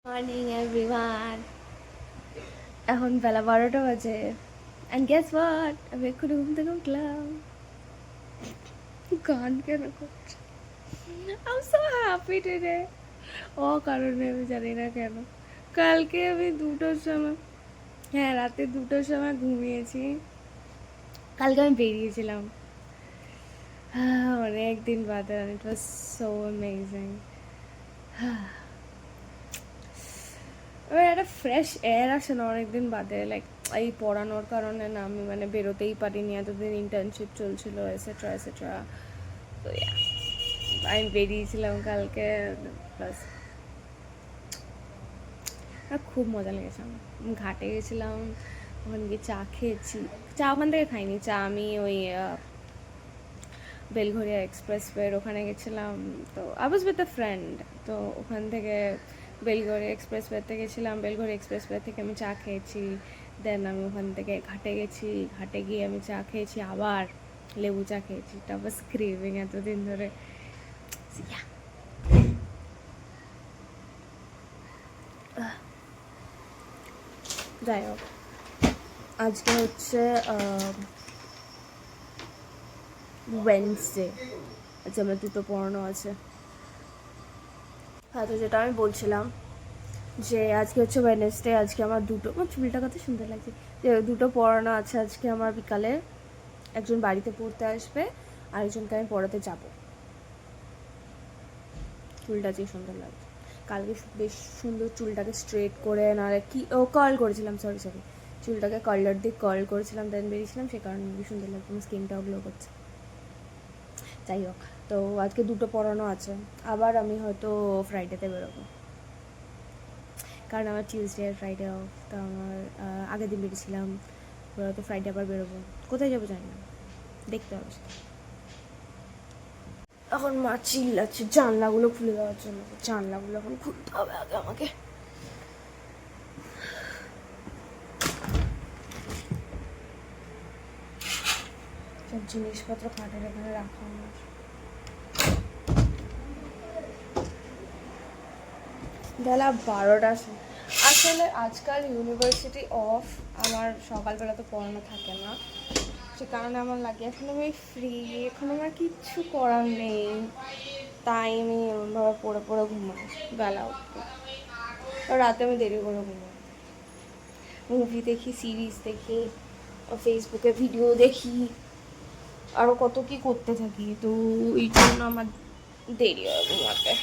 Morning everyone. এখন বেলা 12টা বাজে and guess what, আমি এক্ষুনি ঘুম থেকে উঠলাম। গান কেন করছে? I am so happy today. ও কারণে আমি জানি না কেন কালকে আমি 2টোর সময়, হ্যাঁ রাতে 2টোর সময় ঘুমিয়েছি। কালকে আমি বেরিয়েছিলাম অনেক দিন বাদে, ইট ওয়াজ সো অ্যামেজিং। এবার একটা ফ্রেশ এয়ার আসে না অনেকদিন বাদে, লাইক এই পড়ানোর কারণে না আমি মানে বেরোতেই পারিনি, এতদিন ইন্টার্নশিপ চলছিল এসেট্রা এসেট্রা। তো আমি বেরিয়েছিলাম কালকে, প্লাস খুব মজা লেগেছে আমার। ঘাটে গেছিলাম, ওখানে গিয়ে চা খেয়েছি। চা ওখান থেকে খাইনি, চা আমি ওই বেলঘরিয়া এক্সপ্রেসওয়ের ওখানে গেছিলাম। তো I was with a friend, তো ওখান থেকে বেলঘরিয়া এক্সপ্রেসওয়েতে গেছিলাম, বেলঘরিয়া এক্সপ্রেসওয়ে থেকে আমি চা খেয়েছি। দেন আমি ওখান থেকে ঘাটে গেছি, ঘাটে গিয়ে আমি চা খেয়েছি, আবার লেবু চা খেয়েছি। এটা বাস ক্রেভিং এতদিন ধরে। যাই হোক, আজকে হচ্ছে ওয়েডনেসডে, আজকে আমরা 2টো পড়ানো আছে। হ্যাঁ, তো যেটা আমি বলছিলাম যে আজকে হচ্ছে ওয়েডনেসডে, আজকে আমার আমার চুলটা কত সুন্দর লাগছে, যে 2টো পড়ানো আছে আজকে আমার বিকালে। একজন বাড়িতে পড়তে আসবে, আরেকজনকে আমি পড়াতে যাব। চুলটা যে সুন্দর লাগছে, কালকে বেশ সুন্দর চুলটাকে স্ট্রেট করে, নাহলে কি কার্ল করেছিলাম, সরি চুলটাকে কার্লার দিয়ে কার্ল করেছিলাম, দেন বেরিয়েছিলাম, সে কারণে খুবই সুন্দর লাগছে, আমার স্কিনটাও গ্লো করছে। যাই হোক, তো আজকে 2টো পড়ানো আছে, আবার আমি হয়তো ফ্রাইডেতে বেরোবো, কারণ আমার টিউসডে আর ফ্রাইডে অফ। তো আমার আগের দিন বেরিয়েছিলাম, তো ফ্রাইডে আবার বেরোবো, কোথায় যাবো জানি না, দেখতে হবে। এখন মা চিল্লাচ্ছে জানলাগুলো খুলে দেওয়ার জন্য, জানলাগুলো এখন খুলতে হবে আগে আমাকে। সব জিনিসপত্র খাটের এখানে রাখা আমার। বেলা 12টা, আসলে আজকাল ইউনিভার্সিটি অফ, আমার সকালবেলা তো পড়ানো থাকে না, সে কারণে আমার লাগে এখন আমি ফ্রি, এখন আমার কিচ্ছু করার নেই, তাই আমি এরমভাবে পড়ে পড়ে ঘুমাই বেলা উঠতে। রাতে আমি দেরি করে ঘুমাই, মুভি দেখি, সিরিজ দেখি, ফেসবুকে ভিডিও দেখি, আরও কত কি করতে থাকি, তো এই জন্য আমার দেরি হয় ঘুমাতে।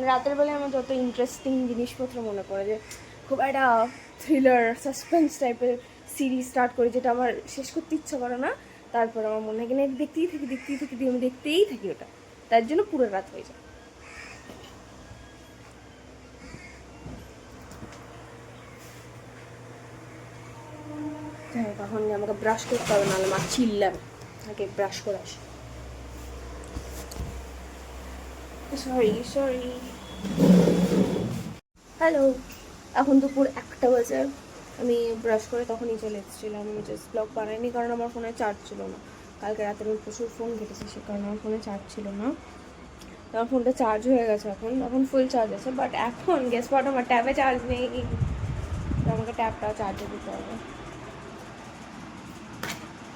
রাতের বেলায় আমার যত ইন্টারেস্টিং জিনিসপত্র মনে পড়ে, যে খুব একটা থ্রিলার সাসপেন্স টাইপের সিরিজ স্টার্ট করি, যেটা আমার শেষ করতে ইচ্ছা করে না, তারপর আমার মনে হয় কিনা দেখতেই থাকি দিয়ে আমি দেখতেই থাকি ওটা, তার জন্য পুরো রাত হয়ে যায়। যাই হোক, এখন আমাকে ব্রাশ করতে হবে, নাহলে মা চিল্লাবে, আগে ব্রাশ করে আসি। সরি হ্যালো, এখন দুপুর 1টা বাজে, আমি ব্রাশ করে তখনই চলে এসেছিলাম। আমি জাস্ট ব্লগ বানাইনি কারণ আমার ফোনে চার্জ ছিল না, কালকে রাতে আমি প্রচুর ফোন ঘেটেছি, সে কারণে আমার ফোনে চার্জ ছিল না। আমার ফোনটা চার্জ হয়ে গেছে, এখন ফুল চার্জ আছে, বাট এখন গেস হোয়াট, আমার ট্যাবে চার্জ নেই, তো আমাকে ট্যাবটা চার্জে দিতে হবে।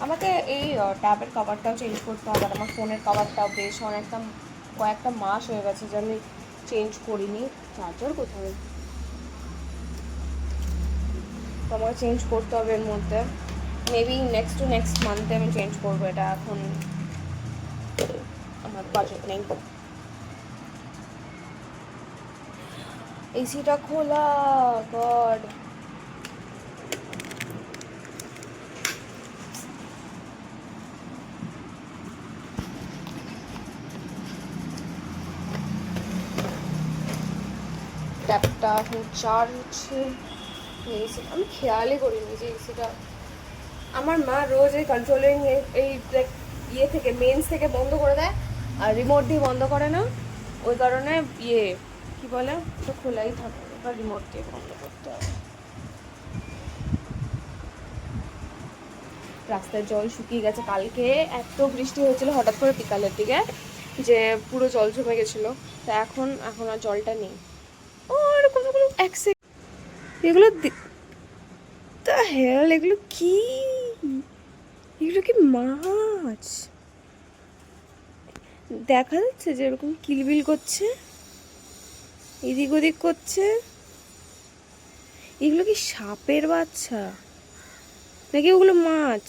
আমাকে এই ট্যাবের কভারটাও চেঞ্জ করতে হবে, আর আমার ফোনের কভারটাও বেশ কয়েকটা মাস হয়ে গেছে যে আমি চেঞ্জ করিনি। চার্জার কোথায়? তো আমাকে চেঞ্জ করতে হবে এর মধ্যে, মেবি নেক্সট মান্থে আমি চেঞ্জ করবো, এটা এখন আমার বাজেট নেই। এসিটা খোলা, গড। ট্যাপটা এখন চার্জ হচ্ছে, এসি আমি খেয়ালই করিনি যে এসিটা, আমার মা রোজ এই কন্ট্রোলিং এই ইয়ে থেকে মেন্স থেকে বন্ধ করে দেয়, আর রিমোট দিয়ে বন্ধ করে না, ওই কারণে কি বলে তো খোলাই থাকে, এবার রিমোট দিয়ে বন্ধ করতে হবে। রাস্তার জল শুকিয়ে গেছে, কালকে এত বৃষ্টি হয়েছিল হঠাৎ করে বিকালের দিকে যে পুরো জল জমে গেছিলো, তা এখন আর জলটা নেই। ও এক সেকেন্ড, এগুলো তা হেল, এগুলো কি? এগুলো কি মাছ? দেখা যাচ্ছে যে এরকম কিলবিল করছে, এদিক ওদিক করছে। এগুলো কি সাপের বাচ্চা নাকি ওগুলো মাছ?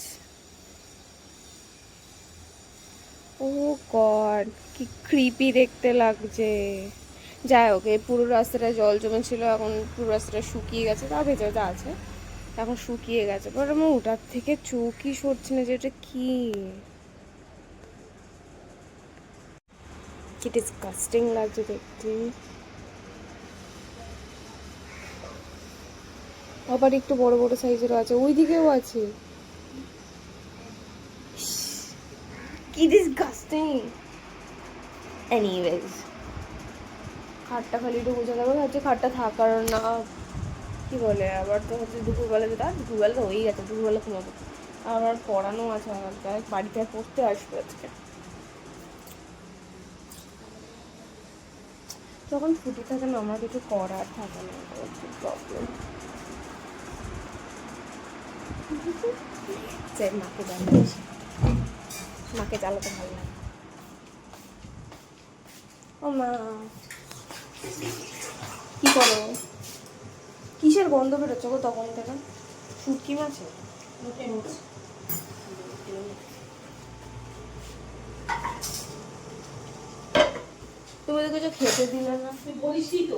ও গড, কি ক্রিপি দেখতে লাগছে। যাই হোক, এই পুরো রাস্তাটা জল জমেছিল, এখন পুরো রাস্তাটা শুকিয়ে গেছে, তা ভেতরে আছে, এখন শুকিয়ে গেছে। বাট আমার ওটার থেকে চোখই সরছে না যে এটা কি। কি ডিসকাস্টিং লাগছে দেখতে। আবার একটু বড় বড় সাইজেরও আছে, ওই দিকেও আছে। কি ডিসকাস্টিং। এনিওয়েজ, খাটটা খালি একটু বোঝা যাবে, ভাবছি খাটটা থাকার না কি বলে, আবার তো হচ্ছে দুপুরবেলা যেটা, দুপুরবেলা তো হয়েই গেছে, দুপুরবেলা ঘুমাবো। আমার পড়ানো আছে, আমার বাড়িতে পড়তে আসবে আজকে। যখন ছুটি থাকে না, আমার কিছু করার থাকে না, হচ্ছে প্রবলেম। যে মাকে জ্বালাচ্ছি, মাকে জ্বালাতে ভালো লাগে। ও মা, কি করো? কিসের গন্ধ বেরোচ্ছে গো তখন থেকে? শুটকি মাছে? তুমি তো কিছু খেতে দিলে না। তুই বলিসই তো,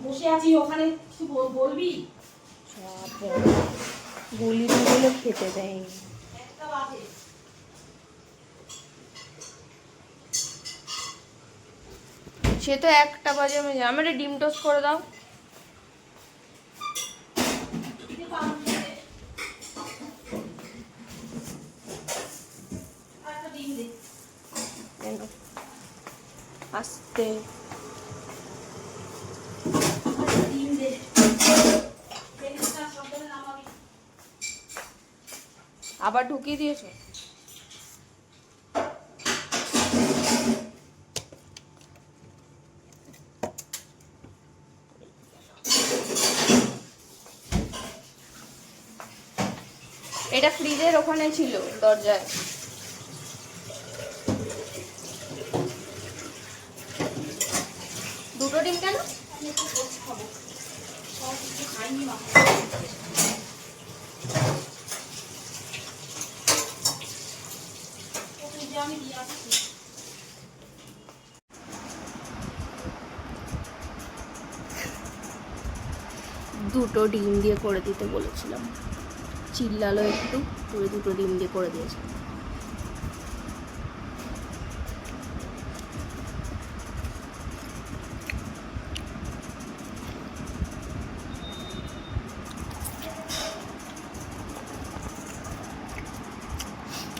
বসে আছি ওখানে, কিছু বলবি? বলি বলে খেতে দেয়নি। একটা বাজে। সে তো 1টা বাজে, আমি জানি। আমার ডিম টোস্ট করে দাও। আস্তে আবার ঢুকিয়ে দিয়েছো? এটা ফ্রিজের ওখানে ছিল, দরজায়। দুটো ডিম কেন? দুটো ডিম দিয়ে করে দিতে বলেছিলাম, চিল্লালো একটু, তুই দুটো ডিম দিয়ে করে দিয়েছে।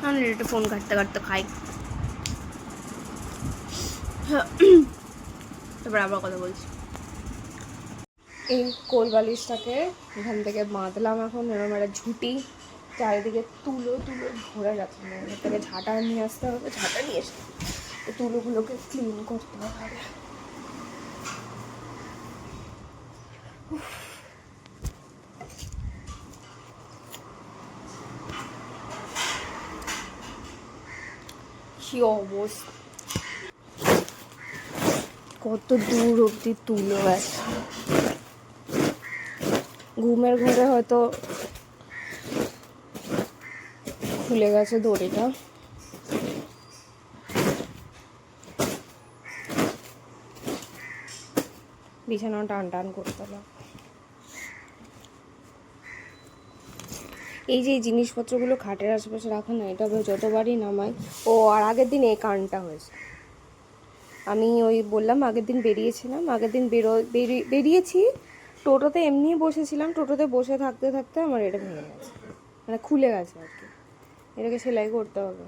আমি একটু ফোন কাটতে কাটতে খাই, তারপর আবার কথা বলছি। এই কোল বালিশটাকে এখান থেকে বাঁধলাম, এখন এরকম একটা ঝুঁটি, চারিদিকে তুলো তুলো ভরে গেছে। এর থেকে ঝাঁটা নিয়ে আসতে হবে, ঝাঁটা নিয়ে এসে এই তুলোগুলোকে ক্লিন করতে হবে। কি অবস্থা, কত দূর অব্দি তুলো গেছে। ঘুমের ঘরে হয়তো খুলে গেছে দড়িটা। বিছানা টান টান করতে হবে। এই যে এই জিনিসপত্রগুলো খাটের আশেপাশে রাখা না, এটা যতবারই নামাই। ও আর আগের দিন এই কাণ্ডটা হয়েছে। আমি ওই বললাম আগের দিন বেরিয়েছিলাম, আগের দিন বেরিয়েছি, টোটোতে এমনি বসেছিলাম, টোটোতে বসে থাকতে থাকতে আমার এটা ভেঙে গেছে, মানে খুলে গেছে আর কি। এটাকে সেলাই করতে হবে।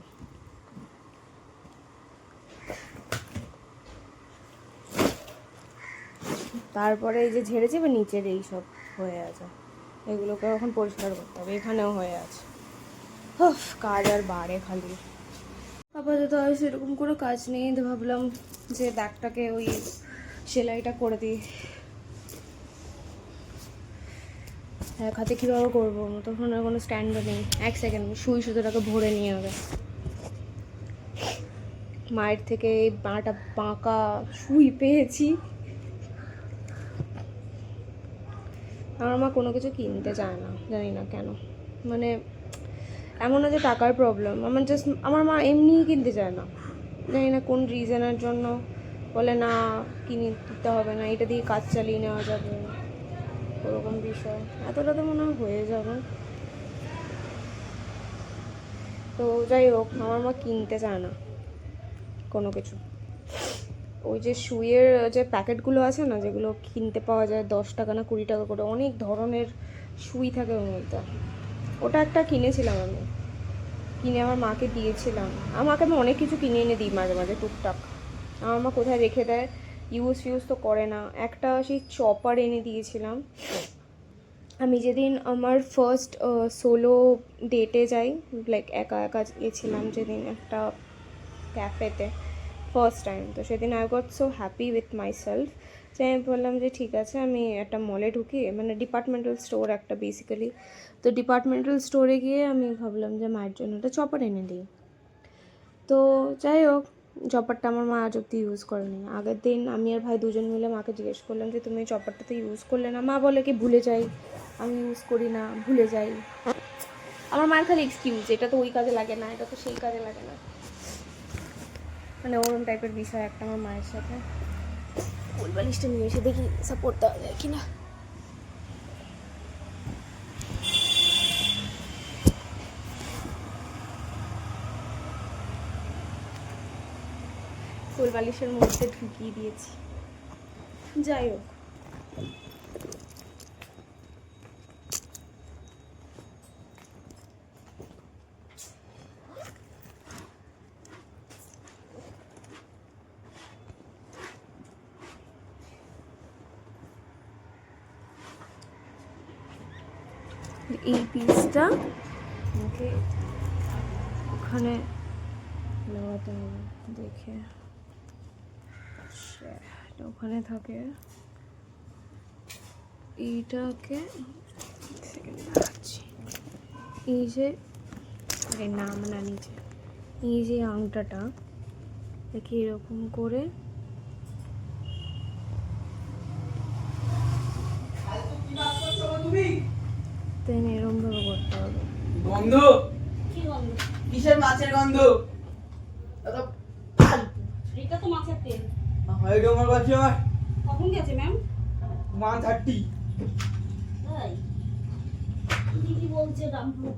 তারপরে এই যে ঝেড়েছে, বা নিচের এই সব হয়ে আছে, এগুলোকে এখন পরিষ্কার করতে হবে। এখানেও হয়ে আছে। কাজ আর বাড়ে খালি। আপাতত আর সেরকম কোনো কাজ নেই, তো ভাবলাম যে ব্যাগটাকে ওই সেলাইটা করে দিই। এক হাতে কীভাবে করবো, তখন আর কোনো স্ট্যান্ডও নেই। এক সেকেন্ড সুই সুতোটাকে ভরে নিয়ে হবে। মায়ের থেকে এই বাঁকা সুই পেয়েছি। আমার মা কোনো কিছু কিনতে চায় না, জানি না কেন। মানে এমন না যে টাকার প্রবলেম, আমার মা এমনিই কিনতে চায় না, জানি না কোন রিজনের জন্য। বলে না কিনে দিতে হবে না, এটা দিয়ে কাজ চালিয়ে নেওয়া যাবে, ওরকম বিষয়। এতটা তো মনে হয় হয়ে যাবে। তো যাই হোক, আমার মা কিনতে চায় না কোনো কিছু। ওই যে সুইয়ের যে প্যাকেটগুলো আছে না, যেগুলো কিনতে পাওয়া যায় 10 টাকা না 20 টাকা করে, অনেক ধরনের সুই থাকে ওর মধ্যে। ওটা একটা কিনেছিলাম আমি, কিনে আমার মাকে দিয়েছিলাম। আমাকে আমি অনেক কিছু কিনে এনে দিই মাঝে মাঝে টুকটাক। আমার মা কোথায় রেখে দেয়, ইউজ তো করে না। একটা সেই চপার এনে দিয়েছিলাম আমি যেদিন আমার ফার্স্ট সোলো ডেটে যাই, লাইক একা একা গেছিলাম যেদিন একটা ক্যাফেতে ফার্স্ট টাইম। তো সেদিন I got so happy with my self যে আমি বললাম যে ঠিক আছে, আমি একটা মলে ঢুকি, মানে ডিপার্টমেন্টাল স্টোর একটা বেসিক্যালি। তো ডিপার্টমেন্টাল স্টোরে গিয়ে আমি ভাবলাম যে মায়ের জন্য একটা চপার এনে দিই। তো যাই হোক, চপারটা আমার মা আজ অব্দি ইউজ করেনি। আগের দিন আমি আর ভাই দুজন মিলে মাকে জিজ্ঞেস করলাম যে তুমি এই চপারটা তো ইউজ করলে না। মা বলে কি ভুলে যাই, আমি ইউজ করি না, ভুলে যাই। আমার মায়ের খালি এক্সকিউজ, এটা তো ওই কাজে লাগে না, এটা তো সেই কাজে লাগে না, মানে ওরকম টাইপের বিষয় একটা আমার মায়ের সাথে। কোল বালিশটা নিয়ে এসে দেখি সাপোর্ট দেওয়া যায় কিনা। কোল বালিশের মধ্যে ঢুকিয়ে দিয়েছি। যাই হোক, এই পিসটা আমাকে ওখানে লাগাতে হবে, দেখে এটা ওখানে থাকে। এইটাকে এই যে নাম না নিচে, এই যে আংটাটা দেখি এরকম করে দেন এরকম ভাবে করতে হবে। গন্ধ কি গন্ধ? কিসের মাছের গন্ধ? এটা তো মাছের তেল। হয় ডোমার বাচ্চা আমার কখন গেছে ম্যাম? 1:30। তাই দিদি বলছে রামলু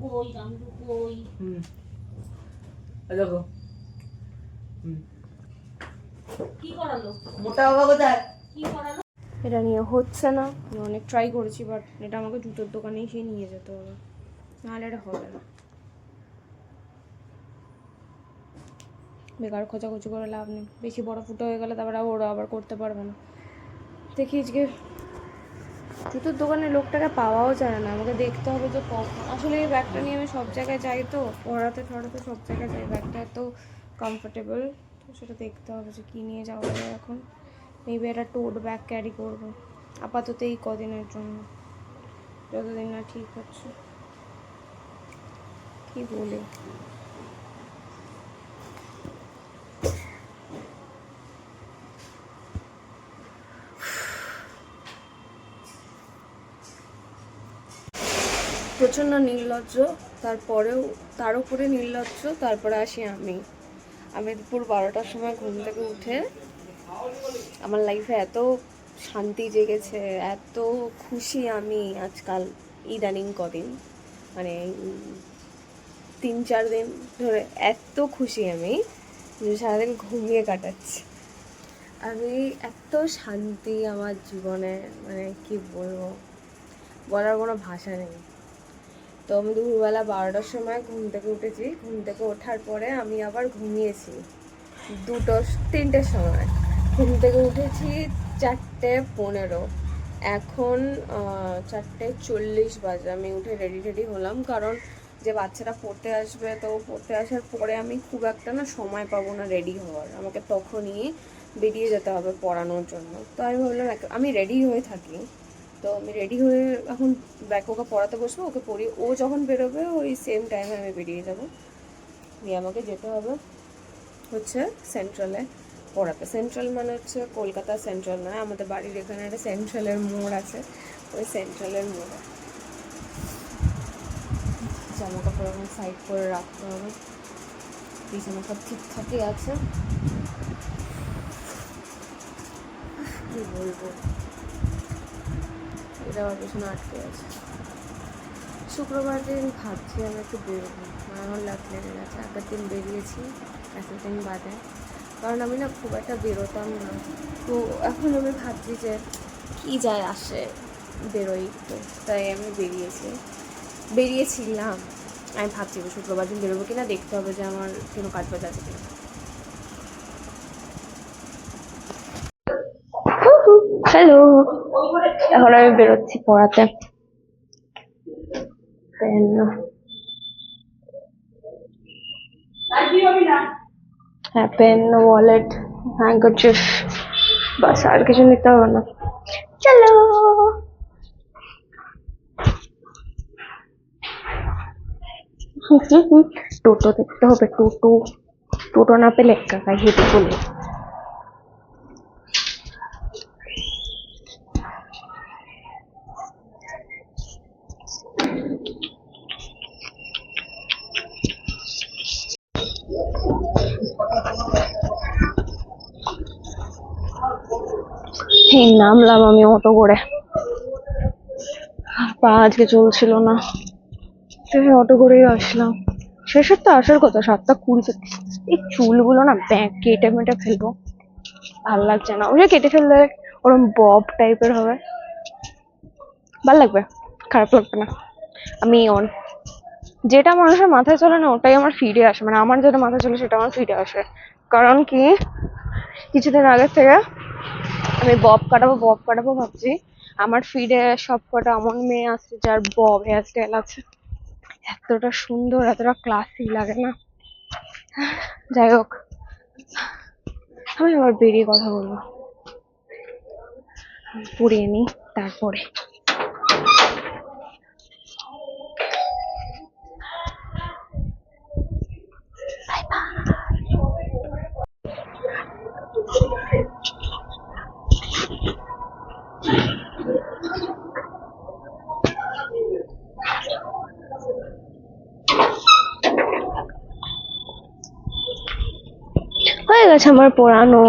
কই। দেখো কি করালো? মোটা বাবা কোথায়? কি করালো? এটা নিয়ে হচ্ছে না, আমি অনেক ট্রাই করেছি, বাট এটা আমাকে জুতোর দোকানেই সেই নিয়ে যেতে হবে, নাহলে এটা হবে না। বেকার খোঁচাখুচি করে লাভ নেই, বেশি বড় ফুটো হয়ে গেলে তারপরে ওরা আবার করতে পারবে না। দেখি আজকে জুতোর দোকানে লোকটাকে পাওয়াও যায় না, আমাকে দেখতে হবে যে কখন। আসলে এই ব্যাগটা নিয়ে আমি সব জায়গায় যাই, তো পড়াতে ঠড়াতে সব জায়গায় যাই, ব্যাগটা এত কমফোর্টেবল, তো সেটা দেখতে হবে যে কী নিয়ে যাওয়া যায়। এখন মেবি একটা টোট ব্যাগ ক্যারি করবো আপাতত এই কদিনের জন্য, যতদিন না ঠিক হচ্ছে। কি বলি, প্রচণ্ড নির্লজ্জ, তার উপরে নির্লজ্জ। তারপরে আসি আমি দুপুর 12টার সময় ঘুম থেকে উঠে আমার লাইফে এত শান্তি জেগেছে, এত খুশি আমি আজকাল, ইদানিং কদিন, মানে 3-4 দিন ধরে এত খুশি আমি যে সারাদিন ঘুমিয়ে কাটাচ্ছি। আমি এত শান্তি আমার জীবনে, মানে কি বলবো, বলার কোনো ভাষা নেই। তো আমি দুপুরবেলা 12টার সময় ঘুম থেকে উঠেছি, ঘুম থেকে ওঠার পরে আমি আবার ঘুমিয়েছি 3টের সময়। ঘুম থেকে উঠেছি 4:15, এখন 4:40 বাজে। আমি উঠে রেডি হলাম, কারণ যে বাচ্চাটা পড়তে আসবে, তো পড়তে আসার পরে আমি খুব একটা না সময় পাবো না রেডি হওয়ার, আমাকে তখনই বেরিয়ে যেতে হবে পড়ানোর জন্য। তো আমি ভাবলাম আমি রেডি হয়ে থাকি, তো আমি রেডি হয়ে এখন ওকে পড়াতে বসবো, ওকে পড়িয়ে ও যখন বেরোবে ওই সেম টাইমে আমি বেরিয়ে যাবো। দিয়ে আমাকে যেতে হবে হচ্ছে সেন্ট্রালে পড়াতে। সেন্ট্রাল মানে হচ্ছে কলকাতা সেন্ট্রাল নয়, আমাদের বাড়ির এখানে একটা সেন্ট্রালের মোড় আছে, ওই সেন্ট্রালের মোড়ে। জামা কাপড় এখন সাইড করে রাখতে হবে, বিছানা সব ঠিকঠাকই আছে। কি বলবো, এটা আমার পেছনে আটকে আছে। শুক্রবার দিন ভাবছি আমি একটু বেরোবো, আমার লাভ লেগে গেছে। আগের দিন বেরিয়েছি এতদিন বাদে, কারণ আমি না খুব একটা বেরোতাম না। তো এখন আমি ভাবছি যে কী যায় আসে, বেরোই তো, তাই আমি বেরিয়েছিলাম। আমি ভাবছি শুক্রবার দিন বেরোবো কিনা, দেখতে হবে যে আমার কোনো কাজ বাজ আছে কিনা। হ্যালো, এখন আমি বেরোচ্ছি পড়াতে। হ্যাঁ, পেন, ওয়ালেট, হ্যান্ডকারচিফ, বাস, আর কিছু নিতে হবে না। চলো। টোটো দেখতে হবে, টোটো না পেলে কাকাই হেঁটে বলে। নামলাম আমি অটো করে, পা আজকে চলছিল না, অটো করেই আসলাম। শেষের তো আসার কথা 7:20। এই চুলগুলো না কেটে মেটে ফেলবো, ভাল লাগছে না। ওটা কেটে ফেললে ওরকম বব টাইপের হবে, ভাল লাগবে, খারাপ লাগবে না। আমি যেটা মানুষের মাথায় চলে না ওটাই আমার ফিডে আসে, মানে আমার যেটা মাথায় চলে সেটা আমার ফিডে আসে। কারণ কি, কিছুদিন আগের থেকে আমি বব কাটাবো ভাবছি। আমার ফিডে সব কটা এমন মেয়ে আছে যার বব হেয়ার স্টাইল আছে, এতটা সুন্দর, এতটা ক্লাসি লাগে না। যাই হোক, আমি আবার বেরিয়ে কথা বলবো, পড়িয়ে নি তারপরে। হয়ে গেছে আমার পড়ানো।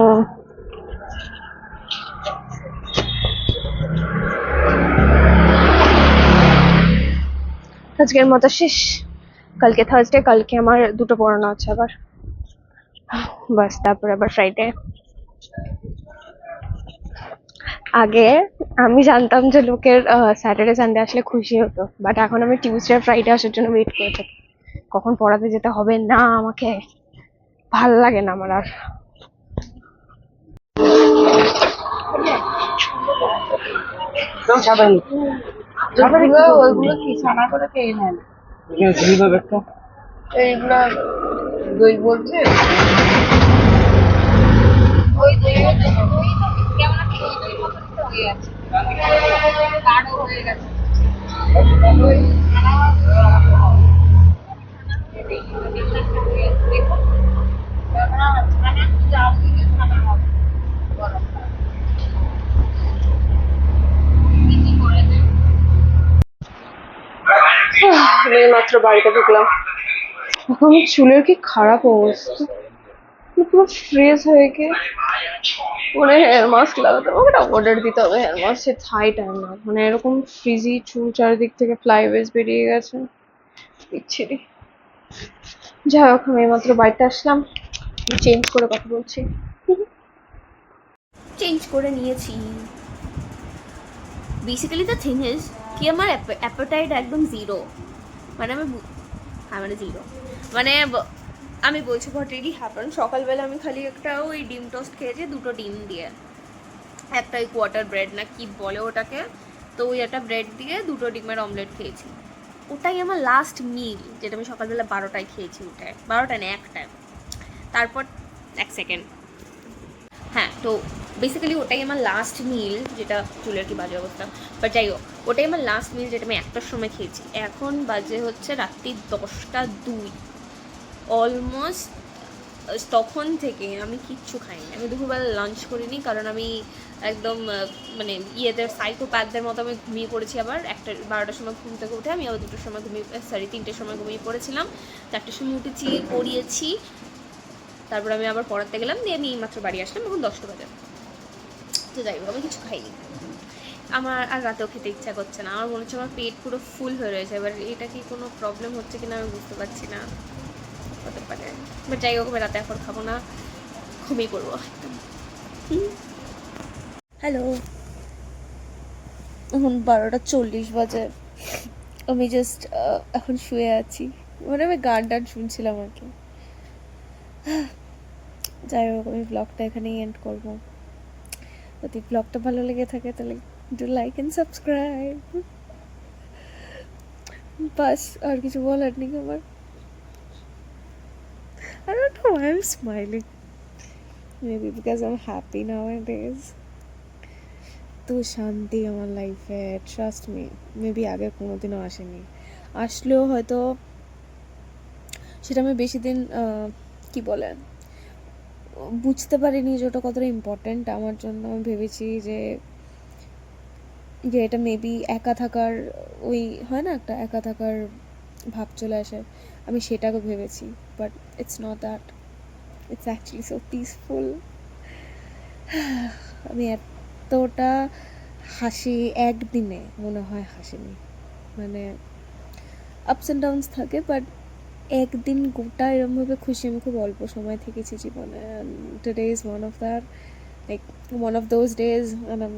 আজকের মতো শেষ, কালকে থার্সডে, কালকে আমার 2টো পড়ানো আছে আবার, বাস তারপরে আবার ফ্রাইডে। আগে আমি জানতাম যে লোকের স্যাটারডে সানডে আসলে খুশি হতো, বাট এখন আমি টিউসডে ফ্রাইডে আসার জন্য ওয়েট করে থাকি, কখন পড়াতে যেতে হবে না আমাকে। ভাল লাগে না আমার আর। ওইগুলো কি ছানা করে খেয়ে নেন? এইগুলা দই বলছে, ওই দই কেমন একটা দই মতো হয়ে আছে, গাঢ় হয়ে গেছে। আমি মাত্র বাড়িতে ঢুকলাম, এখন চুলের কি খারাপ অবস্থা, পুরো ফ্রেশ হয়ে গিয়ে মানে হেয়ার মাস্ক লাগাতে হবে, ওটা অর্ডার দিতে হবে। হেয়ার মাস্ক সে থাই টাইম না, মানে এরকম ফ্রিজি চুল চারিদিক থেকে ফ্লাইওয়েজ বেরিয়ে গেছে, বিচ্ছিরি। যাই হোক, আমি মাত্র বাড়িতে আসলাম, চেঞ্জ করে কথা বলছি। চেঞ্জ করে নিয়েছি। বেসিক্যালি দ্য থিং ইজ কি আমার অ্যাপেটাইট একদম জিরো, মানে মানে জিরো, মানে আমি বলছি হোয়াট রিয়েলি হ্যাপেন। সকালবেলা আমি খালি একটা ওই ডিম টোস্ট খেয়েছি, 2টো ডিম দিয়ে, একটা ওই কোয়ার্টার ব্রেড না কি বলে ওটাকে, তো ওই একটা ব্রেড দিয়ে 2টো ডিমের অমলেট খেয়েছি। ওটাই আমার লাস্ট মিল, যেটা আমি সকালবেলা 12টায় খেয়েছি। ওটাই 12টায় না 1টায়। তারপর 1 সেকেন্ড, হ্যাঁ, তো বেসিক্যালি ওটাই আমার লাস্ট মিল, যেটা চুলের কি বাজে অবস্থা, বাট যাই হোক ওটাই আমার লাস্ট মিল যেটা আমি 1টার সময় খেয়েছি। এখন বাজে হচ্ছে রাত্রি 10টা 2, অলমোস্ট। তখন থেকে আমি কিচ্ছু খাইনি, আমি দুপুরবেলা লাঞ্চ করিনি, কারণ আমি একদম মানে ইয়েদের সাইকোপ্যাথদের মতো আমি ঘুমিয়ে পড়েছি। আবার 12টার সময় ঘুম থেকে উঠে আমি আবার 2টোর সময় 3টের সময় ঘুমিয়ে পড়েছিলাম, 4টার সময় উঠেছি, পড়িয়েছি, তারপর আমি আবার পড়াতে গেলাম, দিয়ে আমি মাত্র বাড়ি আসলাম, এখন 10টা বাজে। তো যাই হোক আমি কিছু খাইনি, আমার আর রাতেও খেতে ইচ্ছা করছে না, আমার মনে হচ্ছে আমার পেট পুরো ফুল হয়ে রয়েছে। এবার এটা কি কোনো প্রবলেম হচ্ছে কিনা আমি বুঝতে পারছি না, হতে পারে, বাট যাই হোক আমি রাতে এখন খাবো না, ঘুমিয়ে পড়বো একদম। হ্যালো, এখন 12টা 40 বাজে, আমি জাস্ট এখন শুয়ে আছি, মানে আমি গান টান শুনছিলাম আর কি। যাই হোক আমি ব্লগটা এখানেই এন্ড করবো। যদি ব্লগটা ভালো লেগে থাকে তাহলে ডু লাইক অ্যান্ড সাবস্ক্রাইব। বাস আর কিছু বলার নেই আমার। I don't know why I'm smiling. Maybe because I'm happy nowadays. তো শান্তি আমার লাইফে, ট্রাস্ট মি, মেবি আগে কোনোদিনও আসেনি, আসলেও হয়তো সেটা আমি বেশি দিন কি বলে বুঝতে পারিনি যে ওটা কতটা ইম্পর্ট্যান্ট আমার জন্য। আমি ভেবেছি যে এটা মেবি একা থাকার, ওই হয় না একটা একা থাকার ভাব চলে আসে, আমি সেটাকে ভেবেছি, but it's not that, it's actually so peaceful. আমি এতটা হাসি একদিনে মনে হয় হাসিনি, মানে আপস অ্যান্ড ডাউনস থাকে, বাট একদিন গোটা এরমভাবে খুশি আমি খুব অল্প সময় থেকেছি জীবনে। Today is one of that, like one of those days, and I am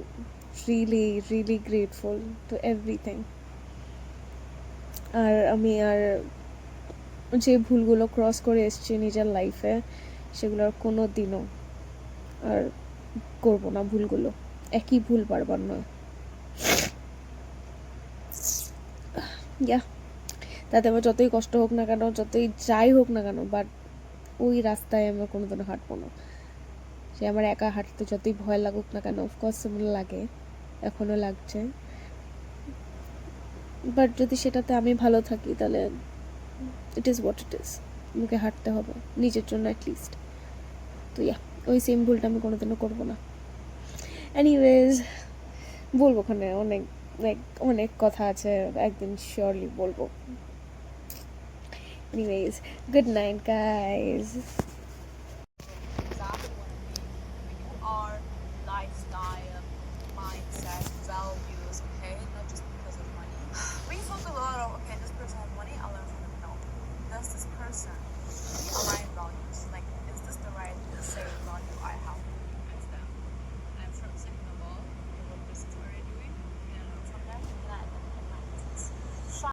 really really grateful to everything. আর আমি আর যে ভুলগুলো ক্রস করে এসেছি নিজের লাইফে, সেগুলো আর কোনো দিনও আর করবো না ভুলগুলো, একই ভুল বারবার নয়। ইয়া, তাতে আমার যতই কষ্ট হোক না কেন, যতই যাই হোক না কেন, বাট ওই রাস্তায় আমি কোনোদিনও হাঁটবো না। সে আমার একা হাঁটতে যতই ভয় লাগুক না কেন, অফকোর্স আমার লাগে, এখনও লাগছে, বাট যদি সেটাতে আমি ভালো থাকি তাহলে it is what it is, আমাকে হাঁটতে হবে নিজের জন্য অ্যাটলিস্ট। তো ইয়া, ওই সেম ভুলটা আমি কোনোদিনও করবো না। এনিওয়েজ, বলবো ওখানে অনেক লাইক অনেক কথা আছে, একদিন শিওরলি বলবো। Anyways, good night, guys.